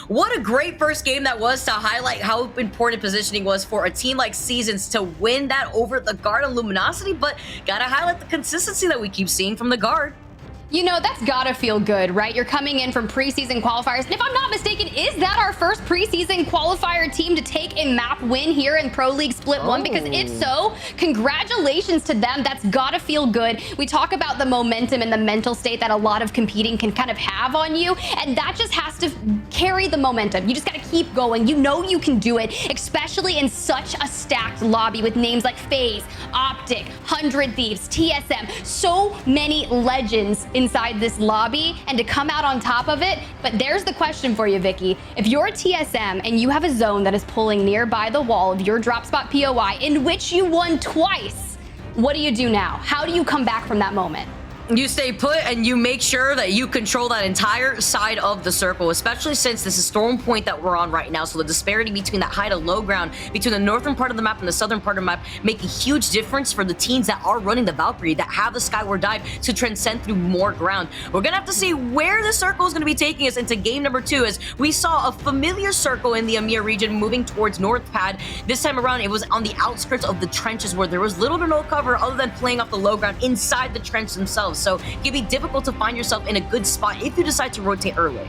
what a great first game that was to highlight how important positioning was for a team like Seasons to win that over the Guard and Luminosity, but gotta highlight the consistency that we keep seeing from the Guard. You know, that's gotta feel good, right? You're coming in from preseason qualifiers. And if I'm not mistaken, is that our first preseason qualifier team to take a map win here in Pro League Split 1? Because if so, congratulations to them. That's gotta feel good. We talk about the momentum and the mental state that a lot of competing can kind of have on you, and that just has to carry the momentum. You just gotta keep going. You know you can do it, especially in such a stacked lobby with names like FaZe, Optic, 100 Thieves, TSM, so many legends inside this lobby, and to come out on top of it. But there's the question for you, Vicky. If you're a TSM and you have a zone that is pulling nearby the wall of your drop spot POI in which you won twice, what do you do now? How do you come back from that moment? You stay put and you make sure that you control that entire side of the circle, especially since this is Storm Point that we're on right now. So the disparity between that high to low ground, between the northern part of the map and the southern part of the map, make a huge difference for the teams that are running the Valkyrie, that have the Skyward Dive to transcend through more ground. We're gonna have to see where the circle is gonna be taking us into game number 2, as we saw a familiar circle in the Amir region moving towards North Pad. This time around, it was on the outskirts of the trenches where there was little to no cover other than playing off the low ground inside the trench themselves. So it can be difficult to find yourself in a good spot if you decide to rotate early.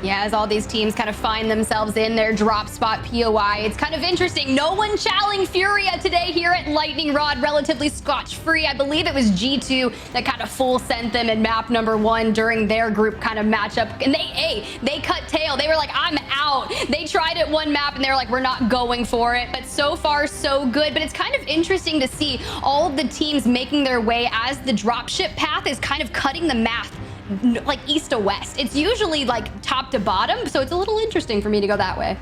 Yeah, as all these teams kind of find themselves in their drop spot POI, it's kind of interesting. No one challenging Furia today here at Lightning Rod, relatively scotch-free. I believe it was G2 that kind of full sent them in map number 1 during their group kind of matchup. And they cut tail. They were like, I'm out. They tried it one map and they were like, we're not going for it. But so far, so good. But it's kind of interesting to see all of the teams making their way as the dropship path is kind of cutting the math like east to west. It's usually like top to bottom, so it's a little interesting for me to go that way.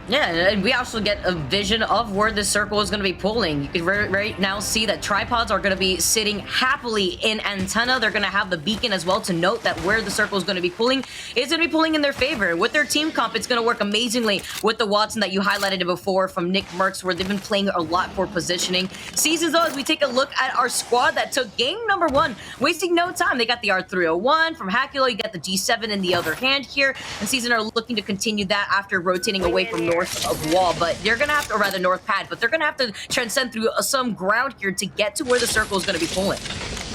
Yeah, and we also get a vision of where this circle is going to be pulling. You can right now see that tripods are going to be sitting happily in antenna. They're going to have the beacon as well to note that where the circle is going to be pulling is going to be pulling in their favor. With their team comp, it's going to work amazingly with the Watson that you highlighted it before from Nick Merckx, where they've been playing a lot for positioning. Seasons, though, as we take a look at our squad that took game number 1, wasting no time. They got the R301 from Hakulo. You got the G7 in the other hand here, and Season are looking to continue that after rotating away from north of wall, but they're gonna have to, or rather north pad, but they're gonna have to transcend through some ground here to get to where the circle is gonna be pulling.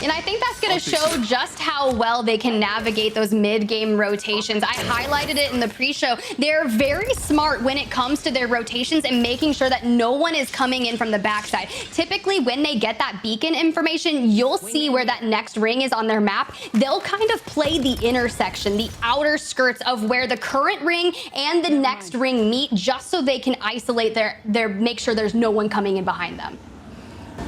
And I think that's going to show just how well they can navigate those mid-game rotations. I highlighted it in the pre-show. They're very smart when it comes to their rotations and making sure that no one is coming in from the backside. Typically, when they get that beacon information, you'll see where that next ring is on their map. They'll kind of play the intersection, the outer skirts of where the current ring and the next ring meet, just so they can isolate make sure there's no one coming in behind them.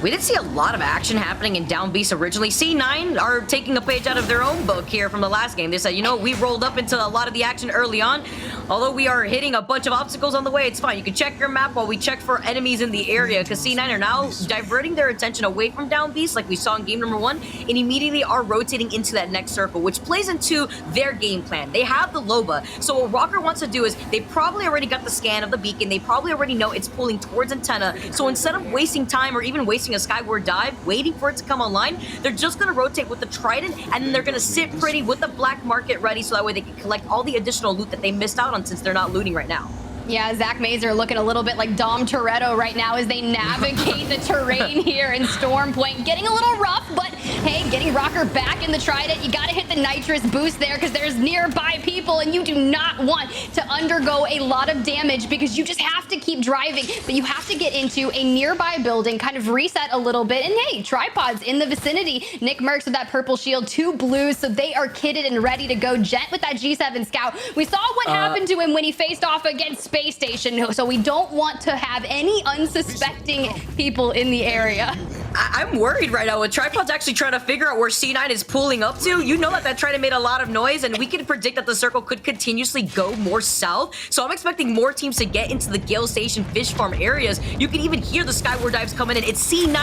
We did see a lot of action happening in Down Beast originally. C9 are taking a page out of their own book here from the last game. They said, you know, we rolled up into a lot of the action early on. Although we are hitting a bunch of obstacles on the way, it's fine. You can check your map while we check for enemies in the area, because C9 are now diverting their attention away from Down Beast like we saw in game number 1, and immediately are rotating into that next circle, which plays into their game plan. They have the Loba, so what Rocker wants to do is they probably already got the scan of the beacon. They probably already know it's pulling towards antenna, so instead of wasting time or even wasting a Skyward Dive, waiting for it to come online, they're just going to rotate with the Trident, and then they're going to sit pretty with the Black Market ready, so that way they can collect all the additional loot that they missed out on since they're not looting right now. Yeah, Zach Mazer looking a little bit like Dom Toretto right now as they navigate the terrain here in Storm Point. Getting a little rough, but hey, getting Rocker back in the Trident. You got to hit the nitrous boost there because there's nearby people and you do not want to undergo a lot of damage because you just have to keep driving. But you have to get into a nearby building, kind of reset a little bit. And hey, tripods in the vicinity. Nick Merckx with that purple shield, 2 blues, so they are kitted and ready to go. Gent with that G7 Scout. We saw what happened to him when he faced off against Space Station, so we don't want to have any unsuspecting people in the area. I'm worried right now with tripods actually trying to figure out where C9 is pulling up to. You know that Trident made a lot of noise, and we can predict that the circle could continuously go more south. So I'm expecting more teams to get into the Gale Station fish farm areas. You can even hear the Skyward Dives coming in. It's C9,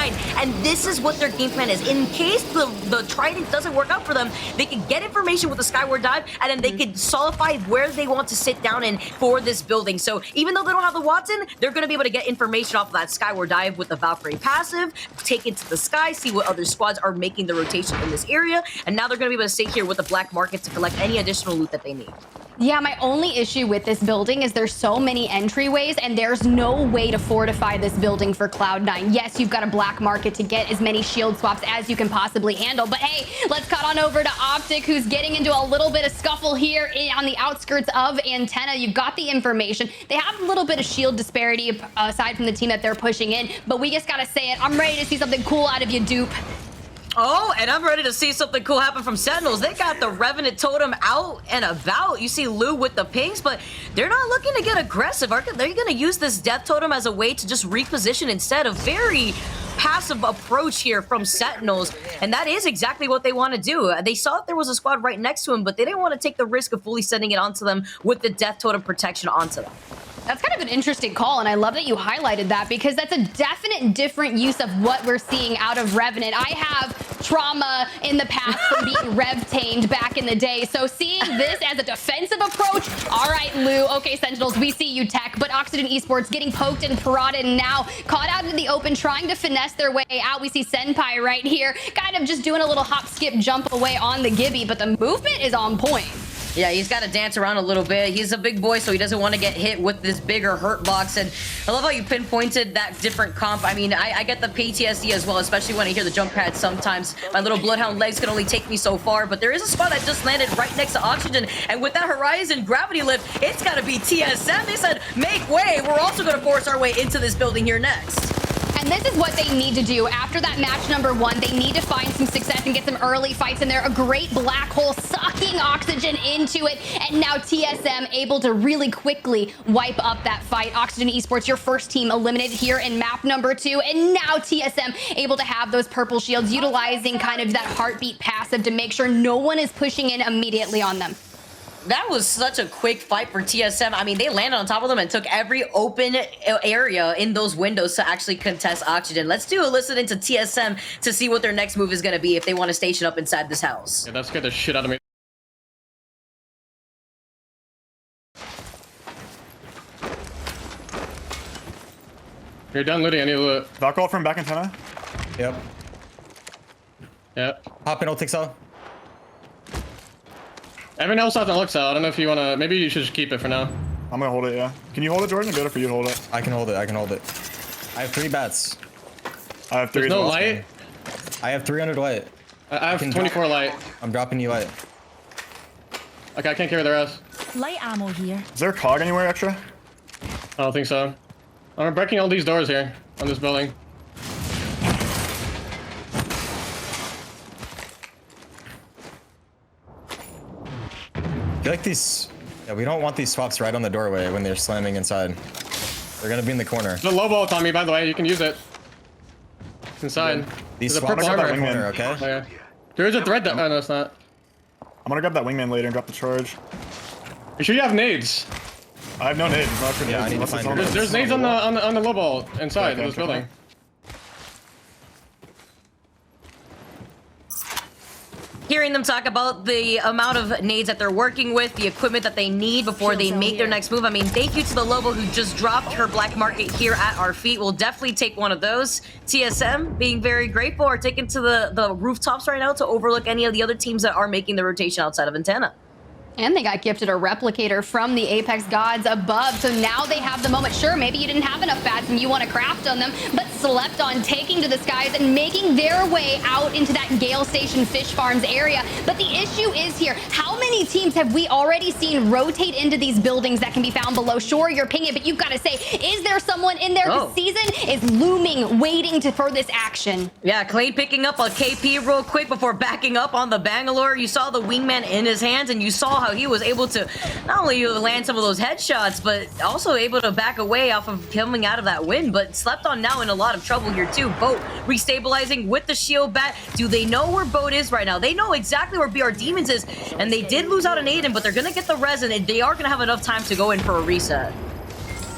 and this is what their game plan is. In case the Trident doesn't work out for them, they can get information with the Skyward Dive, and then they can solidify where they want to sit down in for this building. So even though they don't have the Watson, they're going to be able to get information off of that Skyward Dive with the Valkyrie passive, take it to the sky, see what other squads are making the rotation in this area, and now they're going to be able to stay here with the Black Market to collect any additional loot that they need. Yeah, my only issue with this building is there's so many entryways and there's no way to fortify this building for Cloud9. Yes, you've got a black market to get as many shield swaps as you can possibly handle, but hey, let's cut on over to Optic, who's getting into a little bit of scuffle here on the outskirts of Antenna. You've got the information. They have a little bit of shield disparity aside from the team that they're pushing in, but we just gotta say it. I'm ready to see something cool out of you, Dupe. Oh, and I'm ready to see something cool happen from Sentinels. They got the Revenant Totem out and about. You see Lou with the pings, but they're not looking to get aggressive. They're going to use this Death Totem as a way to just reposition instead. A very passive approach here from Sentinels, and that is exactly what they want to do. They saw that there was a squad right next to him, but they didn't want to take the risk of fully sending it onto them with the Death Totem protection onto them. That's kind of an interesting call, and I love that you highlighted that because that's a definite different use of what we're seeing out of Revenant. I have trauma in the past from being rev-tamed back in the day, so seeing this as a defensive approach, all right, Lou, okay, Sentinels, we see you, Tech, but Oxygen Esports getting poked and prodded and now caught out in the open, trying to finesse their way out. We see Senpai right here, kind of just doing a little hop, skip, jump away on the Gibby, but the movement is on point. Yeah, he's got to dance around a little bit. He's a big boy, so he doesn't want to get hit with this bigger hurt box. And I love how you pinpointed that different comp. I mean, I get the PTSD as well, especially when I hear the jump pad sometimes. My little Bloodhound legs can only take me so far, but there is a spot that just landed right next to Oxygen. And with that Horizon gravity lift, it's got to be TSM. They said, make way. We're also going to force our way into this building here next. And this is what they need to do. After that match number 1, they need to find some success and get some early fights in there. A great black hole sucking Oxygen into it. And now TSM able to really quickly wipe up that fight. Oxygen Esports, your first team eliminated here in map number 2. And now TSM able to have those purple shields, utilizing kind of that heartbeat passive to make sure no one is pushing in immediately on them. That was such a quick fight for TSM. I mean, they landed on top of them and took every open area in those windows to actually contest Oxygen. Let's do a listen into TSM to see what their next move is going to be if they want to station up inside this house. Yeah, that scared the shit out of me. You're done looting, I need to loot. Valkyrie from back antenna. Yep. Yep. Hop in, ultic cell. Everyone else has an look cell. I don't know if you want to... Maybe you should just keep it for now. I'm gonna hold it, yeah. Can you hold it, Jordan? Or better for you to hold it? I can hold it, I can hold it. I have 3 bats. I have 3 There's as no well. light. I have 300 light. I have 24 light. I'm dropping you light. Okay, I can't carry the rest. Light ammo here. Is there a cog anywhere extra? I don't think so. I'm breaking all these doors here on this building. I feel like these... Yeah, we don't want these swaps right on the doorway when they're slamming inside. They're gonna be in the corner. There's a low bolt on me, by the way. You can use it. It's inside. These There's a swaps purple are in armor. the corner, okay? Oh, yeah. There is a thread that... Oh, no, it's not. I'm gonna grab that wingman later and drop the charge. You sure you have nades? I have no nades. Not for Yeah, I nades, need to unless it's find on nades. the- There's nades on the low bolt inside Okay, of this okay. building. Hearing them talk about the amount of nades that they're working with, the equipment that they need before they make their next move. I mean, thank you to the Lobo who just dropped her black market here at our feet. We'll definitely take one of those. TSM being very grateful, are taken to the rooftops right now to overlook any of the other teams that are making the rotation outside of Antenna. And they got gifted a replicator from the Apex gods above. So now they have the moment. Sure, maybe you didn't have enough bats and you want to craft on them, but slept on taking to the skies and making their way out into that Gale Station Fish Farms area. But the issue is here, how many teams have we already seen rotate into these buildings that can be found below? Sure, you're pinging, but you've got to say, is there someone in there? Oh. The season is looming, waiting for this action. Yeah, Clay picking up a KP real quick before backing up on the Bangalore. You saw the wingman in his hands, and you saw how he was able to not only land some of those headshots, but also able to back away off of coming out of that win. But slept on now in a lot of trouble here too. Boat restabilizing with the shield bat. Do they know where Boat is right now? They know exactly where BR Demons is, and they did lose out on Aiden, but they're gonna get the res, and they are gonna have enough time to go in for a reset.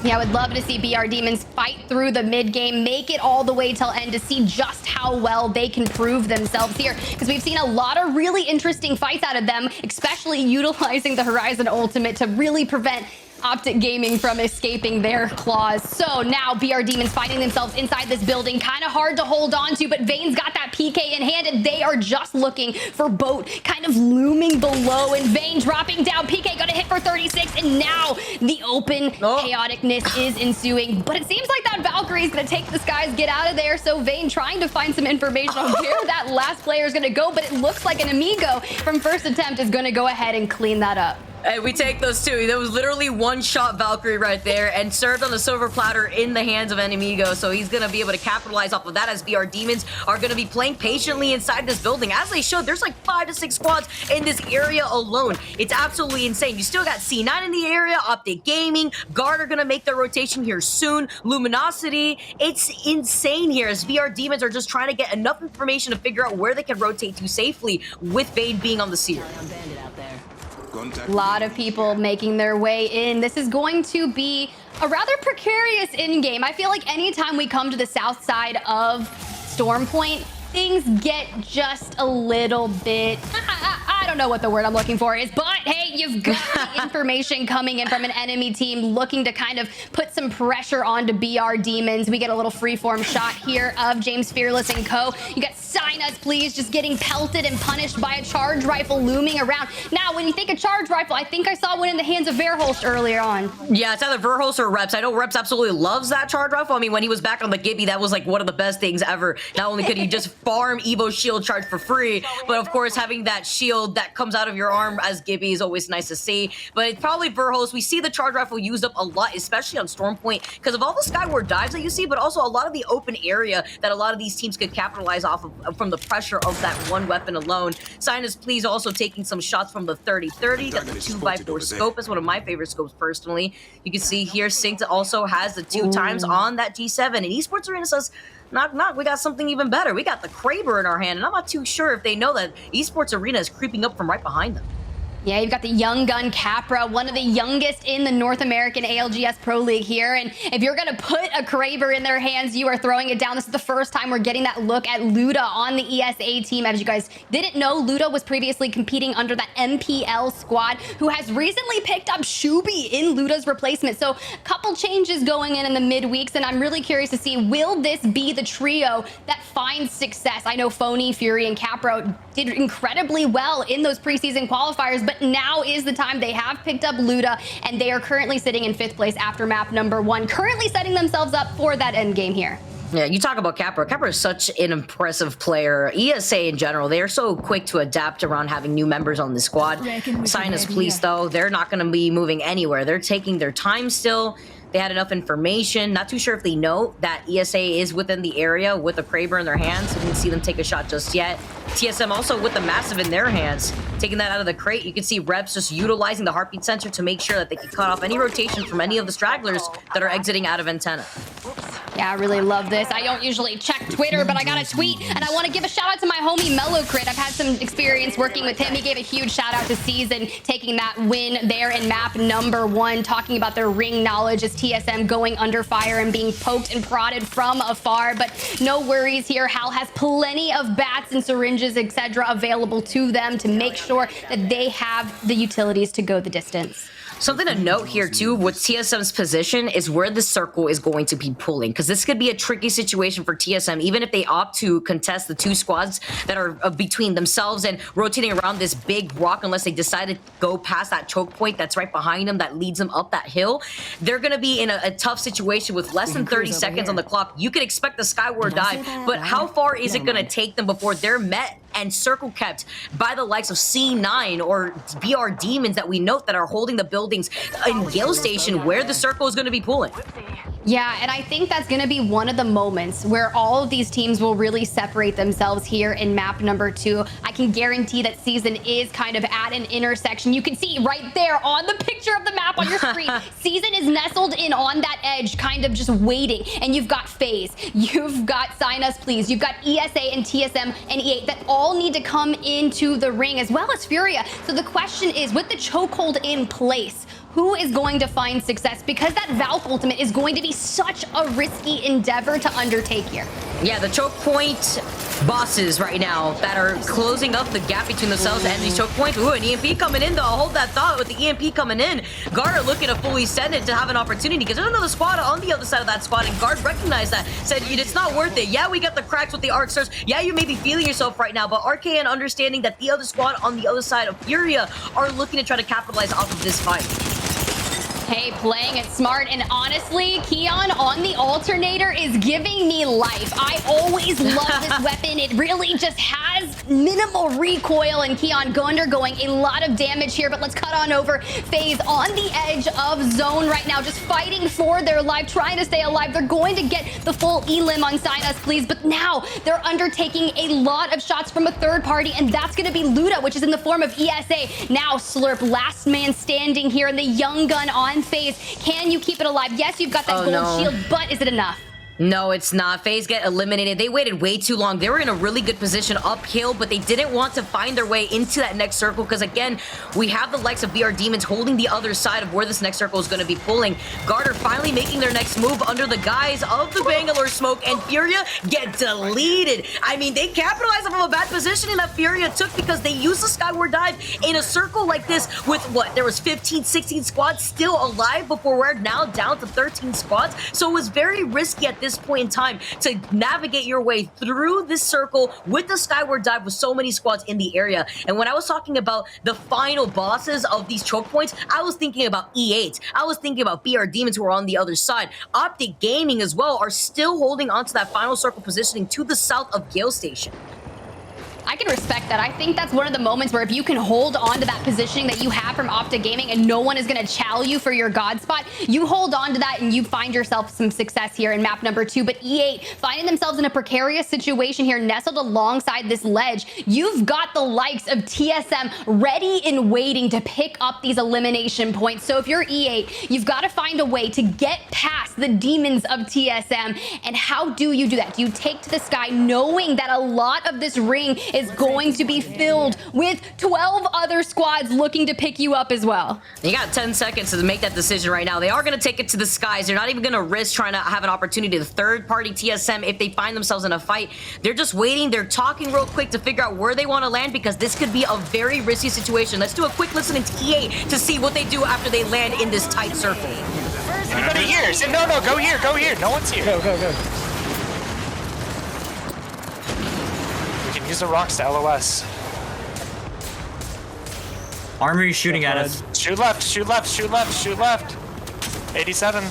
Yeah, I would love to see BR Demons fight through the mid game, make it all the way till end to see just how well they can prove themselves here. Because we've seen a lot of really interesting fights out of them, especially utilizing the Horizon ultimate to really prevent Optic Gaming from escaping their claws. So now BR Demons finding themselves inside this building. Kind of hard to hold on to, but Vane's got that PK in hand, and they are just looking for Boat kind of looming below, and Vane dropping down. PK gonna hit for 36, and now the open chaoticness is ensuing. But it seems like that Valkyrie is gonna take the skies, get out of there. So Vane trying to find some information on where that last player is gonna go, but it looks like an Amigo from first attempt is gonna go ahead and clean that up. Hey, we take those two. There was literally one shot Valkyrie right there and served on the silver platter in the hands of Enemigo. So he's going to be able to capitalize off of that as BR Demons are going to be playing patiently inside this building. As they showed, there's like 5 to 6 squads in this area alone. It's absolutely insane. You still got C9 in the area, Optic Gaming, Guard are going to make their rotation here soon, Luminosity. It's insane here as BR Demons are just trying to get enough information to figure out where they can rotate to safely with Vane being on the seer. A lot of people making their way in. This is going to be a rather precarious in-game. I feel like anytime we come to the south side of Storm Point, things get just a little bit, I don't know what the word I'm looking for is, but hey, you've got the information coming in from an enemy team looking to kind of put some pressure onto BR Demons. We get a little freeform shot here of James Fearless and co. You got Sign Us Please just getting pelted and punished by a charge rifle looming around. Now, when you think of charge rifle, I think I saw one in the hands of Verholst earlier on. Yeah, it's either Verholst or Reps. I know Reps absolutely loves that charge rifle. I mean, when he was back on the Gibby, that was like one of the best things ever. Not only could he just farm Evo shield charge for free, but of course having that shield that comes out of your arm as Gibby is always nice to see. But it's probably Verholst. We see the charge rifle used up a lot, especially on Storm Point, because of all the Skyward dives that you see, but also a lot of the open area that a lot of these teams could capitalize off of from the pressure of that one weapon alone. Sinus Please also taking some shots from the 30-30. Got the 2x4 scope. That's one of my favorite scopes personally. You can see here Synced also has the 2 times on that G7, and Esports Arena says, knock, knock, we got something even better. We got the Kraber in our hand, and I'm not too sure if they know that Esports Arena is creeping up from right behind them. Yeah, you've got the young gun Capra, one of the youngest in the North American ALGS Pro League here. And if you're going to put a Kraber in their hands, you are throwing it down. This is the first time we're getting that look at Luda on the ESA team. As you guys didn't know, Luda was previously competing under that MPL squad, who has recently picked up Shubi in Luda's replacement. So a couple changes going in the midweeks, and I'm really curious to see, will this be the trio that finds success? I know Phony, Fury, and Capra did incredibly well in those preseason qualifiers, but now is the time. They have picked up Luda, and they are currently sitting in 5th place after map number 1, currently setting themselves up for that end game here. Yeah, you talk about Capra. Capra is such an impressive player. ESA in general, they are so quick to adapt around having new members on the squad. Sinus Police, though, they're not going to be moving anywhere. They're taking their time still. They had enough information. Not too sure if they know that ESA is within the area with a Kraber in their hands. You can see them take a shot just yet. TSM also with the Massive in their hands, taking that out of the crate. You can see Reps just utilizing the heartbeat sensor to make sure that they can cut off any rotation from any of the stragglers that are exiting out of antenna. Yeah, I really love this. I don't usually check Twitter, but I got a tweet, and I want to give a shout out to my homie Mellowcrit. I've had some experience working with him. He gave a huge shout out to Season, taking that win there in map number 1, talking about their ring knowledge as TSM going under fire and being poked and prodded from afar. But no worries here. Hal has plenty of bats and syringes, etc. available to them to make sure that they have the utilities to go the distance. Something to note here, too, with TSM's position is where the circle is going to be pulling, because this could be a tricky situation for TSM, even if they opt to contest the 2 squads that are between themselves and rotating around this big rock, unless they decide to go past that choke point that's right behind them that leads them up that hill. They're going to be in a tough situation with less than 30 seconds on the clock. You could expect the Skyward dive, but how far is it going to take them before they're met and circle kept by the likes of C9 or BR Demons that we note that are holding the buildings in Gale Station where the circle is going to be pulling? Yeah, and I think that's going to be one of the moments where all of these teams will really separate themselves here in map number 2. I can guarantee that Season is kind of at an intersection. You can see right there on the picture of the map on your screen, Season is nestled in on that edge, kind of just waiting. And you've got FaZe, you've got Sign Us Please, you've got ESA and TSM and E8 that all need to come into the ring, as well as Furia. So the question is, with the chokehold in place, who is going to find success? Because that Valk ultimate is going to be such a risky endeavor to undertake here. Yeah, the choke point bosses right now that are closing up the gap between themselves and these choke points. Ooh, an EMP coming in though. Hold that thought with the EMP coming in. Guard are looking to fully send it to have an opportunity because there's another squad on the other side of that squad, and Guard recognized that, said it's not worth it. Yeah, we got the cracks with the arc stars. Yeah, you may be feeling yourself right now, but RKN understanding that the other squad on the other side of Furia are looking to try to capitalize off of this fight. Hey, playing it smart, and honestly, Keon on the alternator is giving me life. I always love this weapon. It really just has minimal recoil, and Keon undergoing a lot of damage here, but let's cut on over. FaZe on the edge of zone right now, just fighting for their life, trying to stay alive. They're going to get the full elim on Sign Us, please, but now they're undertaking a lot of shots from a third party, and that's going to be Luda, which is in the form of ESA. Now Slurp, last man standing here, and the young gun on FaZe. Can you keep it alive? Yes, you've got that gold shield, but is it enough? No, it's not. FaZe get eliminated. They waited way too long. They were in a really good position uphill, but they didn't want to find their way into that next circle because, again, we have the likes of BR Demons holding the other side of where this next circle is going to be pulling. Guard are finally making their next move under the guise of the Bangalore smoke, and Furia get deleted. I mean, they capitalized off of a bad positioning that Furia took because they used the Skyward Dive in a circle like this with, what, there was 15, 16 squads still alive before we're now down to 13 squads. So it was very risky at this point in time to navigate your way through this circle with the Skyward Dive with so many squads in the area. And when I was talking about the final bosses of these choke points, I was thinking about E8. I was thinking about BR Demons who are on the other side. Optic Gaming as well are still holding on to that final circle positioning to the south of Gale Station. I can respect that. I think that's one of the moments where if you can hold on to that positioning that you have from Optic Gaming and no one is going to chow you for your god spot, you hold on to that and you find yourself some success here in map number 2. But E8 finding themselves in a precarious situation here, nestled alongside this ledge. You've got the likes of TSM ready and waiting to pick up these elimination points. So if you're E8, you've got to find a way to get past the demons of TSM. And how do you do that? Do you take to the sky knowing that a lot of this ring is going to be filled with 12 other squads looking to pick you up as well? You got 10 seconds to make that decision right now. They are going to take it to the skies. They're not even going to risk trying to have an opportunity to third-party TSM if they find themselves in a fight. They're just waiting. They're talking real quick to figure out where they want to land because this could be a very risky situation. Let's do a quick listening to E8 to see what they do after they land in this tight circle. Anybody here? No, go here, go here. No one's here. Go, go, go. We can use the rocks to LOS. Armory's shooting at us. Shoot left, shoot left, shoot left, shoot left. 87.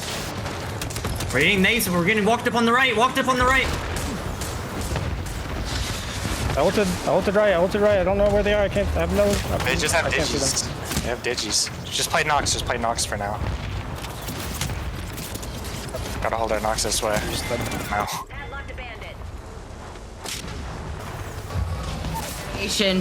We're getting nades. We're getting walked up on the right. Walked up on the right. I ulted right. I don't know where they are. I have no... They just have I can't see them. digis. They have digis. Just play Nox for now. Gotta hold our Nox this way. No.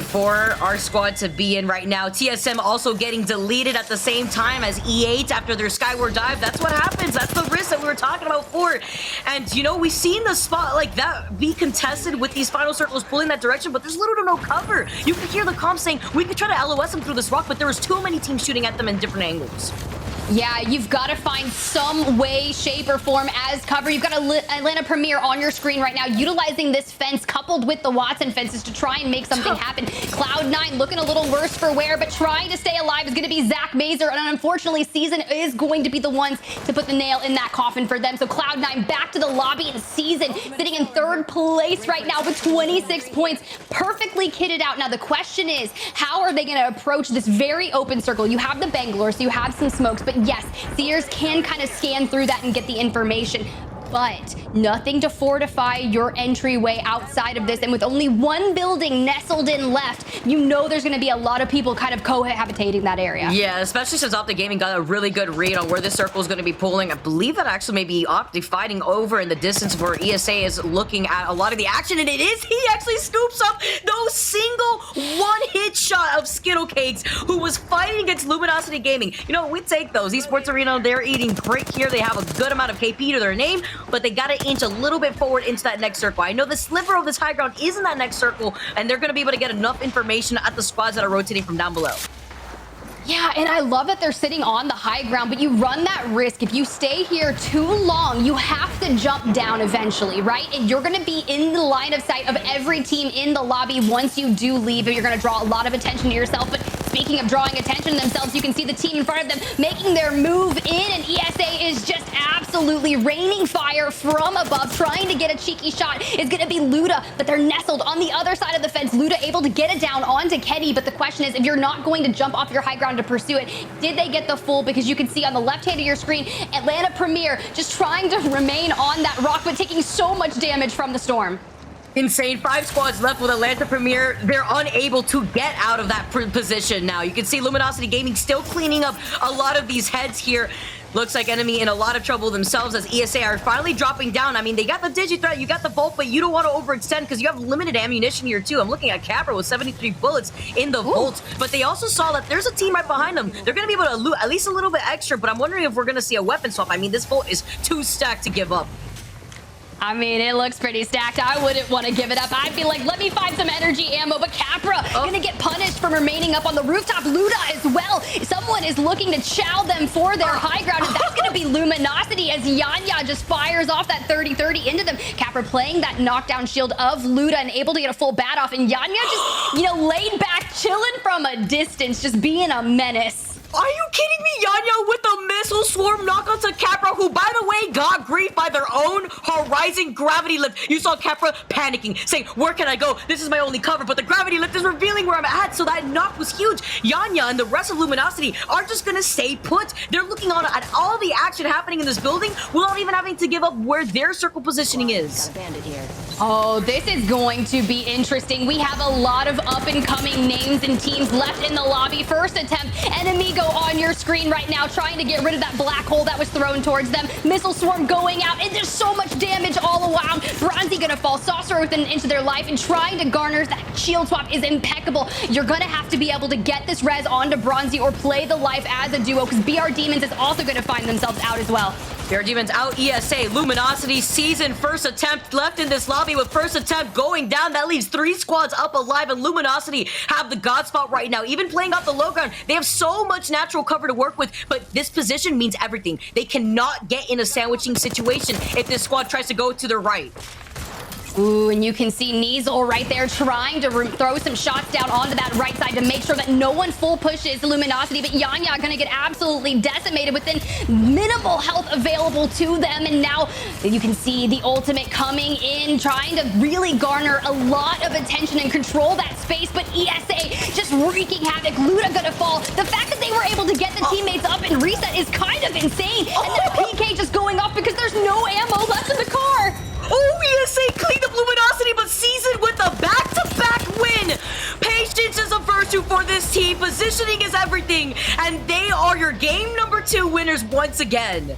For our squad to be in right now. TSM also getting deleted at the same time as E8 after their Skyward Dive. That's what happens. That's the risk that we were talking about before. And, you know, we've seen the spot like that be contested with these final circles pulling that direction, but there's little to no cover. You could hear the comp saying, we could try to LOS them through this rock, but there was too many teams shooting at them in different angles. Yeah, you've got to find some way, shape, or form as cover. You've got Atlanta Premier on your screen right now, utilizing this fence coupled with the Watson fences to try and make something happen. Cloud9 looking a little worse for wear, but trying to stay alive is going to be Zach Mazer, and unfortunately, Season is going to be the ones to put the nail in that coffin for them. So Cloud9 back to the lobby, and Season sitting in third place right now with 26 points, perfectly kitted out. Now, the question is, how are they going to approach this very open circle? You have the Bangalore, so you have some smokes, but yes, Seers can kind of scan through that and get the information, but nothing to fortify your entryway outside of this. And with only one building nestled in left, you know there's going to be a lot of people kind of cohabitating that area. Yeah, especially since Optic Gaming got a really good read on where this circle is going to be pulling. I believe that actually may be Optic fighting over in the distance where ESA is looking at a lot of the action, and it is. He actually scoops up those single one-hit shot of Skittle Cakes, who was fighting against Luminosity Gaming. You know, we take those. Esports Arena, they're eating great here. They have a good amount of KP to their name, but they got to inch a little bit forward into that next circle. I know the sliver of this high ground is in that next circle, and they're going to be able to get enough information at the squads that are rotating from down below. Yeah, and I love that they're sitting on the high ground, but you run that risk. If you stay here too long, you have to jump down eventually, right? And you're going to be in the line of sight of every team in the lobby once you do leave. You're going to draw a lot of attention to yourself. But speaking of drawing attention to themselves, you can see the team in front of them making their move in, and ESA is just absolutely raining fire from above, trying to get a cheeky shot. Is going to be Luda, but they're nestled on the other side of the fence. Luda able to get it down onto Kenny, but the question is, if you're not going to jump off your high ground to pursue it, did they get the full? Because you can see on the left hand of your screen, Atlanta Premier just trying to remain on that rock, but taking so much damage from the storm. Insane. 5 squads left with Atlanta Premier. They're unable to get out of that position now. You can see Luminosity Gaming still cleaning up a lot of these heads here. Looks like enemy in a lot of trouble themselves as ESA are finally dropping down. I mean, they got the Digi threat, you got the Volt, but you don't want to overextend because you have limited ammunition here too. I'm looking at Capra with 73 bullets in the Volt, but they also saw that there's a team right behind them. They're going to be able to loot at least a little bit extra, but I'm wondering if we're going to see a weapon swap. I mean, this Volt is too stacked to give up. I mean, it looks pretty stacked. I wouldn't want to give it up. I'd be like, let me find some energy ammo. But Capra gonna get punished for remaining up on the rooftop. Luda as well. Someone is looking to chow them for their high ground, and that's gonna be Luminosity as Yanya just fires off that 30-30 into them. Capra playing that knockdown shield of Luda and able to get a full bat off, and Yanya just, laid back, chilling from a distance, just being a menace. Are you kidding me? Yanya with the missile swarm knock onto Capra, who, by the way, got griefed by their own Horizon gravity lift. You saw Capra panicking, saying, where can I go? This is my only cover, but the gravity lift is revealing where I'm at, so that knock was huge. Yanya and the rest of Luminosity are just gonna stay put. They're looking on at all the action happening in this building without even having to give up where their circle positioning is. Oh, this is going to be interesting. We have a lot of up-and-coming names and teams left in the lobby. First attempt, Enemigo on your screen right now, trying to get rid of that black hole that was thrown towards them. Missile swarm going out, and there's so much damage all around. Bronzy gonna fall, Saucer within an inch of their life, and trying to garner that shield swap is impeccable. You're gonna have to be able to get this res onto Bronzy or play the life as a duo, because BR Demons is also gonna find themselves out as well. BR Demons out, ESA, Luminosity season first attempt left in this lobby with first attempt going down. That leaves 3 squads up alive, and Luminosity have the god spot right now. Even playing off the low ground, they have so much natural cover to work with, but this position means everything. They cannot get in a sandwiching situation if this squad tries to go to the right. Ooh, and you can see Neasel right there trying to throw some shots down onto that right side to make sure that no one full pushes Luminosity, but Yanya gonna get absolutely decimated within minimal health available to them, and now you can see the ultimate coming in, trying to really garner a lot of attention and control that space, but ESA just wreaking havoc. Luda gonna fall. The fact that they were able to get the teammates up and reset is kind of insane, and then PK just going off because there's no ammo left in the car. Oh, ESA cleaned up Luminosity, but seasoned with a back-to-back win. Patience is a virtue for this team. Positioning is everything. And they are your game number 2 winners once again.